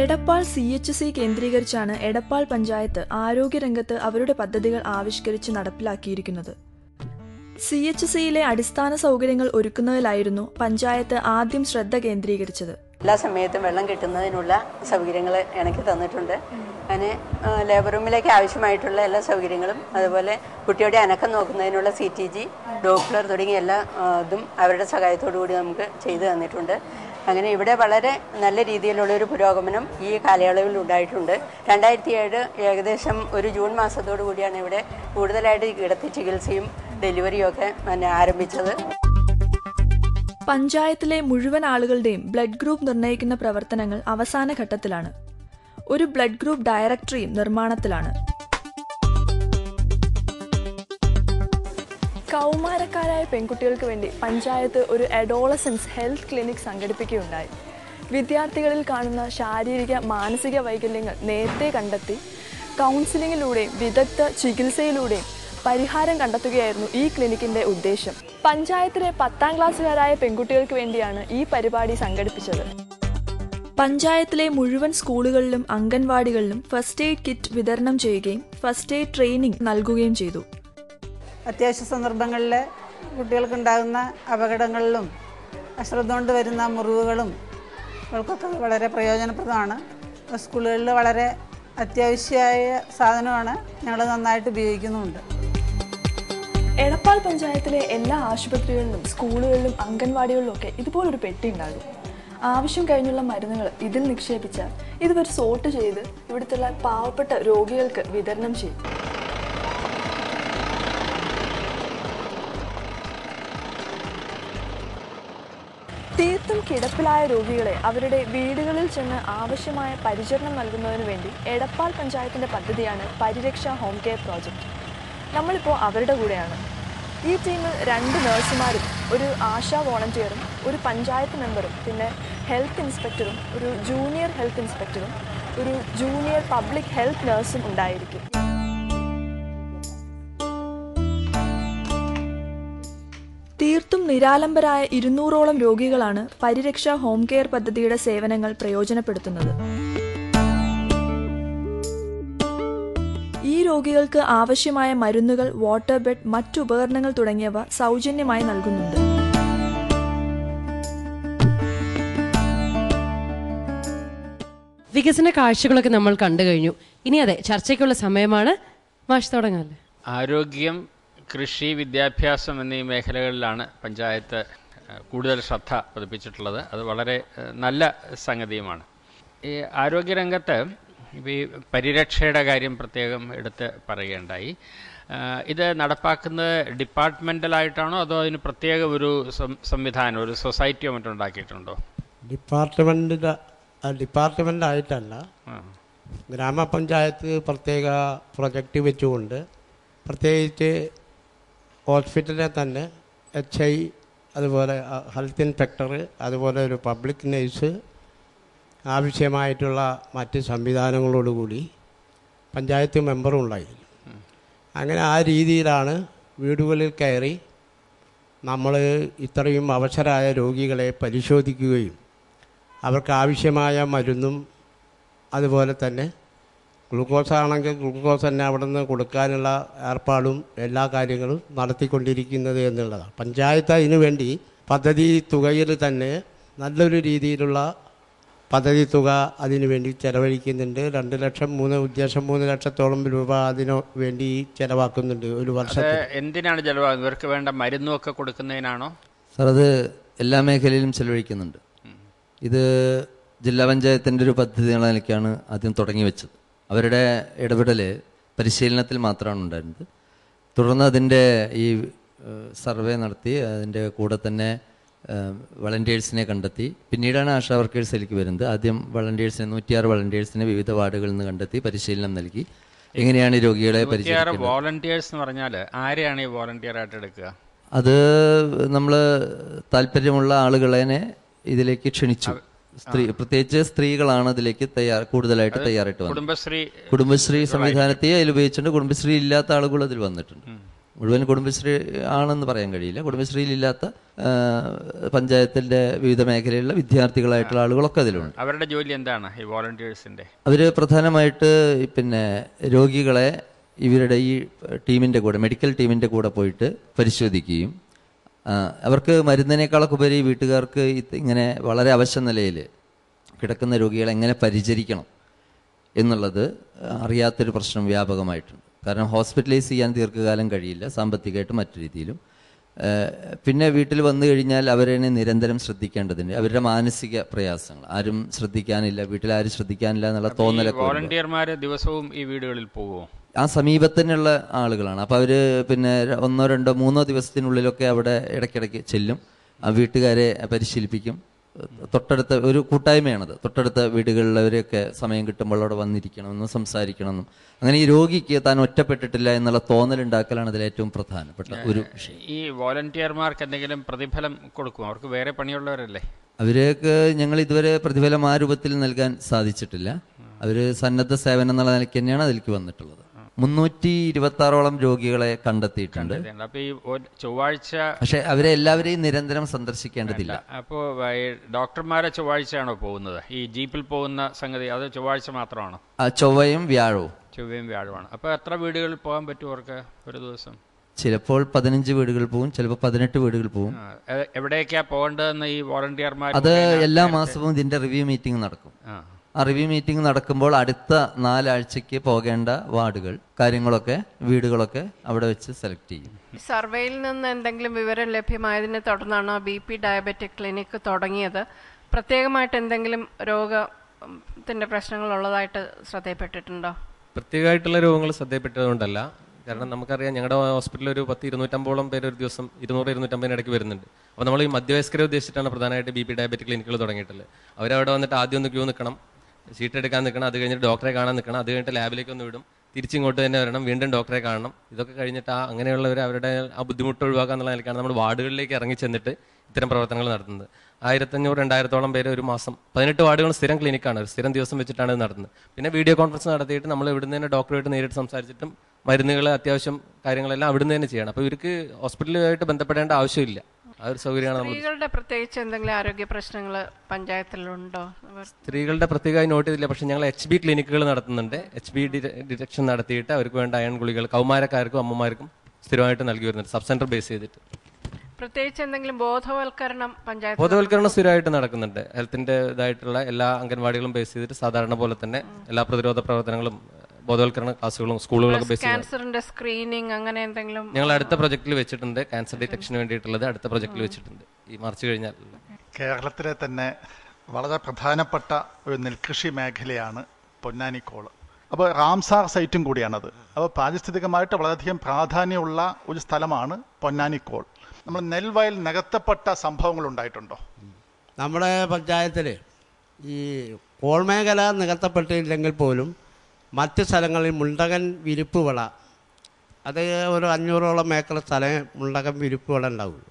Edappal CHC കേന്ദ്രീകരിച്ചാണ് എടപ്പാൾ പഞ്ചായത്ത് ആരോഗ്യരംഗത്ത് അവരുടെ പദ്ധതികൾ ആവിഷ്കരിച്ച് നടപ്പിലാക്കിയിരിക്കുന്നത്. CHCയിലെ അടിസ്ഥാന സൗകര്യങ്ങൾ ഒരുക്കുന്നതിലായിരുന്നു പഞ്ചായത്ത് ആദ്യം ശ്രദ്ധ കേന്ദ്രീകരിച്ചത്. എല്ലാ സമയത്തും വെള്ളം കിട്ടുന്നതിനുള്ള സൗകര്യങ്ങൾ എനിക്ക് തന്നിട്ടുണ്ട്. അങ്ങനെ ലേബർ റൂമിലേക്ക് ആവശ്യമായിട്ടുള്ള എല്ലാ സൗകര്യങ്ങളും, അതുപോലെ കുട്ടിയുടെ അനക്കം നോക്കുന്നതിനുള്ള CTG, ഡോപ്ലർ തുടങ്ങിയ എല്ലാ ഇതും അവരുടെ സഹായത്തോടു കൂടി നമുക്ക് ചെയ്തു തന്നിട്ടുണ്ട്. അങ്ങനെ ഇവിടെ വളരെ നല്ല രീതിയിലുള്ളൊരു പുരോഗമനം ഈ കാലയളവിൽ ഉണ്ടായിട്ടുണ്ട്. 2007 ഏകദേശം ഒരു ജൂൺ മാസത്തോടു കൂടിയാണ് ഇവിടെ കൂടുതലായിട്ട് കിടത്തി ചികിത്സയും ഡെലിവറിയും ഒക്കെ ആരംഭിച്ചത്. പഞ്ചായത്തിലെ മുഴുവൻ ആളുകളുടെയും ബ്ലഡ് ഗ്രൂപ്പ് നിർണ്ണയിക്കുന്ന പ്രവർത്തനങ്ങൾ അവസാന ഘട്ടത്തിലാണ്. ഒരു ബ്ലഡ് ഗ്രൂപ്പ് ഡയറക്ടറിയും നിർമ്മാണത്തിലാണ്. കൗമാരക്കാരായ പെൺകുട്ടികൾക്ക് വേണ്ടി പഞ്ചായത്ത് ഒരു അഡോളസൻസ് ഹെൽത്ത് ക്ലിനിക് സംഘടിപ്പിക്കുകയുണ്ടായി. വിദ്യാർത്ഥികളിൽ കാണുന്ന ശാരീരിക മാനസിക വൈകല്യങ്ങൾ നേരത്തെ കണ്ടെത്തി കൗൺസിലിങ്ങിലൂടെയും വിദഗ്ധ ചികിത്സയിലൂടെയും പരിഹാരം കണ്ടെത്തുകയായിരുന്നു ഈ ക്ലിനിക്കിന്റെ ഉദ്ദേശം. പഞ്ചായത്തിലെ 10ാം ക്ലാസ്സുകാരായ പെൺകുട്ടികൾക്ക് വേണ്ടിയാണ് ഈ പരിപാടി സംഘടിപ്പിച്ചത്. പഞ്ചായത്തിലെ മുഴുവൻ സ്കൂളുകളിലും അംഗൻവാടികളിലും ഫസ്റ്റ് എയ്ഡ് കിറ്റ് വിതരണം ചെയ്യുകയും ഫസ്റ്റ് എയ്ഡ് ട്രെയിനിങ് നൽകുകയും ചെയ്തു. അത്യാവശ്യ സന്ദർഭങ്ങളിൽ കുട്ടികൾക്കുണ്ടാകുന്ന അപകടങ്ങളിലും അശ്രദ്ധ കൊണ്ട് വരുന്ന മുറിവുകളും അവൾക്കൊക്കെ വളരെ പ്രയോജനപ്രദമാണ്. സ്കൂളുകളിൽ വളരെ അത്യാവശ്യമായ സാധനമാണ്, ഞങ്ങൾ നന്നായിട്ട് ഉപയോഗിക്കുന്നുമുണ്ട്. എടപ്പാൾ പഞ്ചായത്തിലെ എല്ലാ ആശുപത്രികളിലും സ്കൂളുകളിലും അംഗൻവാടികളിലും ഒക്കെ ഇതുപോലൊരു പെട്ടി ഉണ്ടാകും. ആവശ്യം കഴിഞ്ഞുള്ള മരുന്നുകൾ ഇതിൽ നിക്ഷേപിച്ചാൽ ഇതുവരെ സോർട്ട് ചെയ്ത് ഇവിടുത്തെ പാവപ്പെട്ട രോഗികൾക്ക് വിതരണം ചെയ്യും. തീർത്തും കിടപ്പിലായ രോഗികളെ അവരുടെ വീടുകളിൽ ചെന്ന് ആവശ്യമായ പരിചരണം നൽകുന്നതിന് വേണ്ടി എടപ്പാൾ പഞ്ചായത്തിൻ്റെ പദ്ധതിയാണ് പരിരക്ഷ ഹോം കെയർ പ്രോജക്റ്റ്. നമ്മളിപ്പോൾ അവരുടെ കൂടെയാണ്. ഈ ടീമിൽ 2 നഴ്സുമാരും, ഒരു ആശാ വോളണ്ടിയറും, ഒരു പഞ്ചായത്ത് മെമ്പറും, പിന്നെ ഹെൽത്ത് ഇൻസ്പെക്ടറും, ഒരു ജൂനിയർ ഹെൽത്ത് ഇൻസ്പെക്ടറും, ഒരു ജൂനിയർ പബ്ലിക് ഹെൽത്ത് നഴ്സും ഉണ്ടായിരിക്കും. തീർത്തും നിരാലംബരായ 200ഓളം രോഗികളാണ് പരിരക്ഷ ഹോം കെയർ പദ്ധതിയുടെ സേവനങ്ങൾ പ്രയോജനപ്പെടുത്തുന്നത്. ഈ രോഗികൾക്ക് ആവശ്യമായ മരുന്നുകൾ, വാട്ടർ ബെഡ്, മറ്റു ഉപകരണങ്ങൾ തുടങ്ങിയവ സൗജന്യമായി നൽകുന്നുണ്ട്. വികസന കാഴ്ചകളൊക്കെ നമ്മൾ കണ്ടു കഴിഞ്ഞു. ഇനി അതെ, ചർച്ചയ്ക്കുള്ള സമയമാണ്. മാഷ് തുടങ്ങാല്ലേ? ആരോഗ്യം, കൃഷി, വിദ്യാഭ്യാസം എന്നീ മേഖലകളിലാണ് പഞ്ചായത്ത് കൂടുതൽ ശ്രദ്ധ പതിപ്പിച്ചിട്ടുള്ളത്. അത് വളരെ നല്ല സംഗതിയുമാണ്. ഈ ആരോഗ്യരംഗത്ത് ഈ പരിരക്ഷയുടെ കാര്യം പ്രത്യേകം എടുത്ത് പറയുകയുണ്ടായി. ഇത് നടപ്പാക്കുന്നത് ഡിപ്പാർട്ട്മെൻ്റലായിട്ടാണോ അതോ അതിന് പ്രത്യേക ഒരു സംവിധാനം, ഒരു സൊസൈറ്റിയോ മറ്റോ ഉണ്ടാക്കിയിട്ടുണ്ടോ? ഡിപ്പാർട്ട്മെൻ്റായിട്ടല്ല, ഗ്രാമപഞ്ചായത്ത് പ്രത്യേക പ്രൊജക്റ്റ് വെച്ചുകൊണ്ട് പ്രത്യേകിച്ച് ഹോസ്പിറ്റലിനെ തന്നെ HI, അതുപോലെ ഹെൽത്ത് ഇൻസ്പെക്ടർ, അതുപോലെ ഒരു പബ്ലിക് നഴ്സ്, ആവശ്യമായിട്ടുള്ള മറ്റ് സംവിധാനങ്ങളോടുകൂടി പഞ്ചായത്ത് മെമ്പറും ഉണ്ടായി. അങ്ങനെ ആ രീതിയിലാണ് വീടുകളിൽ കയറി നമ്മൾ ഇത്രയും അവശരായ രോഗികളെ പരിശോധിക്കുകയും അവർക്ക് ആവശ്യമായ മരുന്നും അതുപോലെ തന്നെ ഗ്ലൂക്കോസ് ആണെങ്കിൽ ഗ്ലൂക്കോസ് തന്നെ അവിടെ നിന്ന് കൊടുക്കാനുള്ള ഏർപ്പാടും എല്ലാ കാര്യങ്ങളും നടത്തിക്കൊണ്ടിരിക്കുന്നത് എന്നുള്ളതാണ്. പഞ്ചായത്ത് അതിനു വേണ്ടി പദ്ധതി തുകയിൽ തന്നെ നല്ലൊരു രീതിയിലുള്ള പദ്ധതി തുക അതിനു വേണ്ടി ചെലവഴിക്കുന്നുണ്ട്. 2 ലക്ഷം 3 ലക്ഷത്തോളം രൂപ അതിനു വേണ്ടി ചെലവാക്കുന്നുണ്ട് ഒരു വർഷത്തിൽ. എന്തിനാണ് ചെലവാക്കുന്നത്? ഇവർക്ക് വേണ്ട മരുന്നൊക്കെ കൊടുക്കുന്നതിനാണോ? സാർ, അത് എല്ലാ മേഖലയിലും ചെലവഴിക്കുന്നുണ്ട്. ഇത് ജില്ലാ പഞ്ചായത്തിൻ്റെ ഒരു പദ്ധതി എന്ന നിലയ്ക്കാണ് ആദ്യം തുടങ്ങി വെച്ചത്. അവരുടെ ഇടപെടൽ പരിശീലനത്തിൽ മാത്രമാണ് ഉണ്ടായിരുന്നത്. തുടർന്ന് അതിൻ്റെ ഈ സർവേ നടത്തി അതിൻ്റെ കൂടെ തന്നെ വളണ്ടിയേഴ്സിനെ കണ്ടെത്തി. പിന്നീടാണ് ആശാ വർക്കേഴ്സിലേക്ക് വരുന്നത്. ആദ്യം വളണ്ടിയേഴ്സിനെ 106 വളണ്ടിയേഴ്സിനെ വിവിധ വാർഡുകളിൽ നിന്ന് കണ്ടെത്തി പരിശീലനം നൽകി. എങ്ങനെയാണ് ഈ രോഗികളെ പരിശീലിക്കുന്നത്? വോളണ്ടിയേഴ്സ് എന്ന് പറഞ്ഞാൽ ആരെയാണ് ഈ വോളണ്ടിയറായിട്ട് എടുക്കുക? അത് നമ്മൾ താല്പര്യമുള്ള ആളുകളെ ഇതിലേക്ക് ക്ഷണിച്ചു. പ്രത്യേകിച്ച് സ്ത്രീകളാണ് അതിലേക്ക് കൂടുതലായിട്ട് തയ്യാറായിട്ട് വന്നത്. കുടുംബശ്രീ സംവിധാനത്തെ അതിൽ ഉപയോഗിച്ചിട്ടുണ്ട്. കുടുംബശ്രീ ഇല്ലാത്ത ആളുകൾ അതിൽ വന്നിട്ടുണ്ട്. മുഴുവൻ കുടുംബശ്രീ ആണെന്ന് പറയാൻ കഴിയില്ല. കുടുംബശ്രീയിലില്ലാത്ത പഞ്ചായത്തിൻ്റെ വിവിധ മേഖലയിലുള്ള വിദ്യാർത്ഥികളായിട്ടുള്ള ആളുകളൊക്കെ അതിലുണ്ട്. അവരുടെ ജോലി എന്താണ് ഈ വോളണ്ടിയേഴ്സിൻ്റെ? അവർ പ്രധാനമായിട്ട് പിന്നെ രോഗികളെ ഇവരുടെ ഈ ടീമിൻ്റെ കൂടെ, മെഡിക്കൽ ടീമിൻ്റെ കൂടെ പോയിട്ട് പരിശോധിക്കുകയും അവർക്ക് മരുന്നിനേക്കാളൊക്കെ ഉപരി വീട്ടുകാർക്ക് ഇങ്ങനെ വളരെ അവശ നിലയിൽ കിടക്കുന്ന രോഗികളെ എങ്ങനെ പരിചരിക്കണം എന്നുള്ളത് അറിയാത്തൊരു പ്രശ്നം വ്യാപകമായിട്ടുണ്ട്. കാരണം ഹോസ്പിറ്റലൈസ് ചെയ്യാൻ ദീർഘകാലം കഴിയില്ല, സാമ്പത്തികമായിട്ട് മറ്റു രീതിയിലും. പിന്നെ വീട്ടിൽ വന്നു കഴിഞ്ഞാൽ അവരെ നിരന്തരം ശ്രദ്ധിക്കേണ്ടതുണ്ട്. അവരുടെ മാനസിക പ്രയാസങ്ങൾ ആരും ശ്രദ്ധിക്കാനില്ല, വീട്ടിലാരും ശ്രദ്ധിക്കാനില്ല എന്നുള്ള തോന്നലൊക്കെ. വോളണ്ടിയർമാർ ദിവസവും ഈ വീടുകളിൽ പോകുമോ? ആ സമീപത്തിനുള്ള ആളുകളാണ്. അപ്പോൾ അവർ പിന്നെ 1, 2, 3 ദിവസത്തിനുള്ളിലൊക്കെ അവിടെ ഇടയ്ക്കിടയ്ക്ക് ചെല്ലും, ആ വീട്ടുകാരെ പരിശീലിപ്പിക്കും. തൊട്ടടുത്ത ഒരു കൂട്ടായ്മയാണത്. തൊട്ടടുത്ത വീടുകളിലവരെയൊക്കെ സമയം കിട്ടുമ്പോൾ അവിടെ വന്നിരിക്കണമെന്നും സംസാരിക്കണമെന്നും അങ്ങനെ ഈ രോഗിക്ക് താൻ ഒറ്റപ്പെട്ടിട്ടില്ല എന്നുള്ള തോന്നലുണ്ടാക്കലാണ് അതിൽ ഏറ്റവും പ്രധാനപ്പെട്ട ഒരു വിഷയം. ഈ വോളണ്ടിയർമാർക്ക് എന്തെങ്കിലും പ്രതിഫലം കൊടുക്കും? അവർക്ക് വേറെ പണിയുള്ളവരല്ലേ? അവർക്ക് ഞങ്ങൾ ഇതുവരെ പ്രതിഫലം ആ രൂപത്തിൽ നൽകാൻ സാധിച്ചിട്ടില്ല. അവർ സന്നദ്ധ സേവനം എന്നുള്ള നിലയ്ക്ക് തന്നെയാണ് അതിലേക്ക് വന്നിട്ടുള്ളത്. 326ഓളം രോഗികളെ കണ്ടെത്തിയിട്ടുണ്ട്. അപ്പൊ ഈ ചൊവ്വാഴ്ച പക്ഷെ അവരെ എല്ലാവരെയും നിരന്തരം സന്ദർശിക്കേണ്ടതില്ല. അപ്പോൾ ഡോക്ടർമാരെ ചൊവ്വാഴ്ചയാണോ പോകുന്നത്? ഈ ജീപ്പിൽ പോകുന്ന സംഗതി അത് ചൊവ്വാഴ്ച മാത്രമാണോ? ചൊവ്വയും വ്യാഴവും. ചൊവ്വയും വ്യാഴമാണ്. അപ്പോൾ എത്ര വീടുകളിൽ പോകാൻ പറ്റും അവർക്ക് ഒരു ദിവസം? ചിലപ്പോൾ 15 വീടുകൾ പോകും, ചിലപ്പോൾ 18 വീടുകൾ പോകും. എവിടേക്കാ പോകേണ്ടതെന്ന് ഈ വോളണ്ടിയർമാർ? അത് എല്ലാ മാസവും ഇതിന്റെ റിവ്യൂ മീറ്റിംഗ് നടക്കും. ആ റിവ്യൂ മീറ്റിംഗ് നടക്കുമ്പോൾ അടുത്ത 4 ആഴ്ചയ്ക്ക് പോകേണ്ട വാർഡുകൾ, കാര്യങ്ങളൊക്കെ, വീടുകളൊക്കെ അവിടെ വെച്ച് സെലക്ട് ചെയ്യും. സർവേയിൽ നിന്ന് എന്തെങ്കിലും വിവരം ലഭ്യമായതിനെ തുടർന്നാണോ BP ഡയബറ്റിക് ക്ലിനിക്ക് തുടങ്ങിയത്? പ്രത്യേകമായിട്ട് എന്തെങ്കിലും രോഗത്തിന്റെ പ്രശ്നങ്ങൾ ഉള്ളതായിട്ട് ശ്രദ്ധയപ്പെട്ടിട്ടുണ്ടോ? പ്രത്യേകമായിട്ടുള്ള രോഗങ്ങൾ ശ്രദ്ധയപ്പെട്ടതുകൊണ്ടല്ല. കാരണം നമുക്കറിയാം, ഞങ്ങളുടെ ഹോസ്പിറ്റലിൽ ഒരു 200-250 പേര് ഒരു ദിവസം 200-250 ഇടയ്ക്ക് വരുന്നുണ്ട്. അപ്പോൾ നമ്മൾ ഈ മധ്യവയസ്കരെ ഉദ്ദേശിച്ചിട്ടാണ് പ്രധാനമായിട്ട് BP ഡയബറ്റിക് ക്ലിനിക്കുകൾ തുടങ്ങിയിട്ടുള്ളത്. അവരവിടെ വന്നിട്ട് ആദ്യം ഒന്ന് ക്യൂ നിൽക്കണം, ഷീറ്റ് എടുക്കാൻ നിൽക്കണം, അത് കഴിഞ്ഞിട്ട് ഡോക്ടറെ കാണാൻ നിൽക്കണം, അത് കഴിഞ്ഞിട്ട് ലാബിലേക്ക് ഒന്ന് വിടും, തിരിച്ചിങ്ങോട്ട് തന്നെ വരണം, വീണ്ടും ഡോക്ടറെ കാണണം. ഇതൊക്കെ കഴിഞ്ഞിട്ട് അങ്ങനെയുള്ളവർ അവരുടെ ആ ബുദ്ധിമുട്ട് ഒഴിവാക്കുക എന്നുള്ള നിലയ്ക്കാണ് നമ്മൾ വാർഡുകളിലേക്ക് ഇറങ്ങി ചെന്നിട്ട് ഇത്തരം പ്രവർത്തനങ്ങൾ നടത്തുന്നത്. 1500-2000 പേര് ഒരു മാസം 18 വാർഡുകൾ സ്ഥിരം ക്ലിനിക്കാണ്, ഒരു സ്ഥിരം ദിവസം വെച്ചിട്ടാണ് ഇത് നടത്തുന്നത്. പിന്നെ വീഡിയോ കോൺഫറൻസ് നടത്തിയിട്ട് നമ്മൾ ഇവിടുന്ന് തന്നെ ഡോക്ടറുമായിട്ട് നേരിട്ട് സംസാരിച്ചിട്ടും മരുന്നുകൾ, അത്യാവശ്യം കാര്യങ്ങളെല്ലാം അവിടുന്ന് തന്നെ ചെയ്യണം. അപ്പോൾ ഇവർക്ക് ഹോസ്പിറ്റലുമായിട്ട് ബന്ധപ്പെടേണ്ട ആവശ്യമില്ല. ആ ഒരു സൗകര്യമാണ്. സ്ത്രീകളുടെ പ്രത്യേകിച്ച് എന്തെങ്കിലും ആരോഗ്യ പ്രശ്നങ്ങൾ പഞ്ചായത്തിലുണ്ടോ? സ്ത്രീകളുടെ പ്രത്യേകമായി നോട്ട് ചെയ്തില്ല. പക്ഷേ ഞങ്ങൾ HB ക്ലിനിക്കുകൾ നടത്തുന്നുണ്ട്. HB ഡിറ്റക്ഷൻ നടത്തിയിട്ട് അവർക്ക് വേണ്ട അയൺ ഗുളികൾ കൗമാരക്കാർക്കും അമ്മമാർക്കും സ്ഥിരമായിട്ട് നൽകി വരുന്നുണ്ട്, സബ് സെന്റർ ബേസ് ചെയ്തിട്ട്. പ്രത്യേകിച്ച് എന്തെങ്കിലും ബോധവൽക്കരണം പഞ്ചായത്ത്? ബോധവൽക്കരണം സ്ഥിരമായിട്ട് നടക്കുന്നുണ്ട്. ഹെൽത്തിന്റെ ഇതായിട്ടുള്ള എല്ലാ അംഗൻവാടികളും ബേസ് ചെയ്തിട്ട് സാധാരണ പോലെ തന്നെ എല്ലാ പ്രതിരോധ പ്രവർത്തനങ്ങളും ബോധവൽക്കരണ ക്ലാസുകളും സ്കൂളുകളൊക്കെ ബേസ് ചെയ്ത് ക്യാൻസറിന്റെ സ്ക്രീനിങ് അങ്ങനെ എന്തെങ്കിലും ഞങ്ങൾ അടുത്ത പ്രൊജക്റ്റിൽ വെച്ചിട്ടുണ്ട്. ക്യാൻസർ ഡിറ്റക്ഷന് വേണ്ടിയിട്ടുള്ളത് അടുത്ത പ്രൊജക്റ്റിൽ വെച്ചിട്ടുണ്ട് ഈ മാർച്ച് കഴിഞ്ഞാൽ. കേരളത്തിലെ തന്നെ വളരെ പ്രധാനപ്പെട്ട ഒരു നെൽകൃഷി മേഖലയാണ് പൊന്നാനിക്കോൾ. അപ്പോൾ റാംസാർ സൈറ്റും കൂടിയാണത്. അപ്പോൾ പാരിസ്ഥിതികമായിട്ട് വളരെയധികം പ്രാധാന്യമുള്ള ഒരു സ്ഥലമാണ് പൊന്നാനിക്കോൾ. നമ്മൾ നെൽവയൽ നികത്തപ്പെട്ട സംഭവങ്ങൾ ഉണ്ടായിട്ടുണ്ടോ? നമ്മുടെ പഞ്ചായത്തിൽ ഈ കോൾ മേഖല നികത്തപ്പെട്ടില്ലെങ്കിൽ പോലും മറ്റ് സ്ഥലങ്ങളിൽ മുണ്ടകൻ വിരിപ്പ് വിള, അത് ഒരു 500ഓളം ഏക്കർ സ്ഥലം മുണ്ടകൻ വിരിപ്പ് വിള ഉണ്ടാവുള്ളൂ.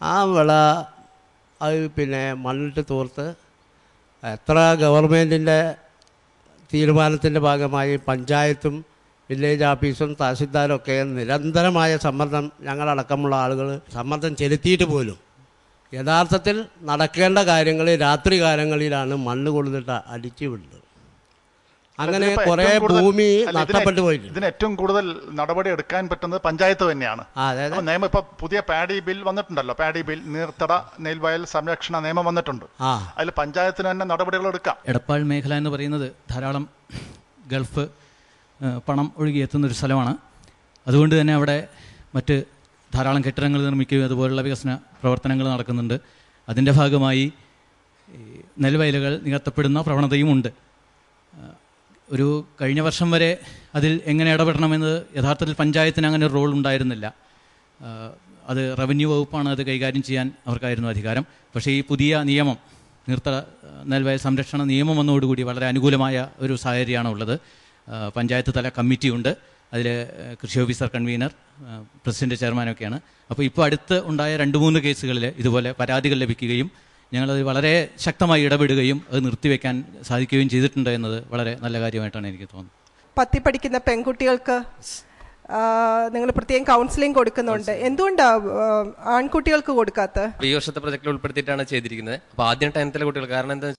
ആ വിള അത് പിന്നെ മണ്ണിട്ട് തൂർത്ത് എത്ര ഗവൺമെൻറ്റിൻ്റെ തീരുമാനത്തിൻ്റെ ഭാഗമായി പഞ്ചായത്തും വില്ലേജ് ഓഫീസും തഹസിൽദാരൊക്കെ നിരന്തരമായ സമ്മർദ്ദം, ഞങ്ങളടക്കമുള്ള ആളുകൾ സമ്മർദ്ദം ചെലുത്തിയിട്ട് പോലും യഥാർത്ഥത്തിൽ നടക്കേണ്ട കാര്യങ്ങൾ രാത്രി കാലങ്ങളിലാണ് മണ്ണ് കൊണ്ടുവന്നിട്ട് അടിച്ചു വിടുന്നത്. അങ്ങനെ കുറേ ഭൂമി നഷ്ടപ്പെട്ടു പോയിട്ടുണ്ട്. ഇതിന് ഏറ്റവും കൂടുതൽ നടപടി എടുക്കാൻ പറ്റുന്നത് പഞ്ചായത്ത് തന്നെയാണ്. നിയമം ഇപ്പൊ പുതിയ പാഡി ബിൽ വന്നിട്ടുണ്ടല്ലോ, പാഡി ബിൽ, നീർത്തട നെൽവയൽ സംരക്ഷണ നിയമം വന്നിട്ടുണ്ട്. അതിൽ പഞ്ചായത്തിന് തന്നെ നടപടികൾ എടുക്കാം. എടപ്പാൾ മേഖല എന്ന് പറയുന്നത് ധാരാളം ഗൾഫ് പണം ഒഴുകിയെത്തുന്നൊരു സ്ഥലമാണ്. അതുകൊണ്ട് തന്നെ അവിടെ മറ്റ് ധാരാളം കെട്ടിടങ്ങൾ നിർമ്മിക്കുകയും അതുപോലുള്ള വികസന പ്രവർത്തനങ്ങൾ നടക്കുന്നുണ്ട്. അതിൻ്റെ ഭാഗമായി നെൽവയലുകൾ നികത്തപ്പെടുന്ന പ്രവണതയുമുണ്ട്. ഒരു കഴിഞ്ഞ വർഷം വരെ അതിൽ എങ്ങനെ ഇടപെടണമെന്ന് യഥാർത്ഥത്തിൽ പഞ്ചായത്തിന് അങ്ങനെ ഒരു റോൾ ഉണ്ടായിരുന്നില്ല. അത് റവന്യൂ വകുപ്പാണ് അത് കൈകാര്യം ചെയ്യാൻ അവർക്കായിരുന്നു അധികാരം. പക്ഷേ ഈ പുതിയ നിയമം, നീർത്തട നെൽവയൽ സംരക്ഷണ നിയമം വന്നതോടുകൂടി വളരെ അനുകൂലമായ ഒരു സാഹചര്യമാണ് ഉള്ളത്. പഞ്ചായത്ത് തല കമ്മിറ്റിയുണ്ട്, അതിൽ കൃഷി ഓഫീസർ കൺവീനർ, പ്രസിഡന്റ്, ചെയർമാനൊക്കെയാണ്. അപ്പോൾ ഇപ്പോൾ അടുത്ത് ഉണ്ടായ 2-3 കേസുകളിൽ ഇതുപോലെ പരാതികൾ ലഭിക്കുകയും ഞങ്ങളത് വളരെ ശക്തമായി ഇടപെടുകയും അത് നിർത്തിവെക്കാൻ സാധിക്കുകയും ചെയ്തിട്ടുണ്ട് എന്നത് വളരെ നല്ല കാര്യമായിട്ടാണ് എനിക്ക് തോന്നുന്നത്. 10ൽ പഠിക്കുന്ന പെൺകുട്ടികൾക്ക് നിങ്ങൾ പ്രത്യേകം കൗൺസിലിംഗ് കൊടുക്കുന്നുണ്ട്. എന്തുകൊണ്ടാണ് ആൺകുട്ടികൾക്ക് കൊടുക്കാത്ത? ഈ വർഷത്തെ പ്രൊജക്റ്റിൽ ഉൾപ്പെടുത്തിയിട്ടാണ് ചെയ്തിരിക്കുന്നത്. അപ്പോൾ ആദ്യം 10th കുട്ടികൾ, കാരണം എന്താ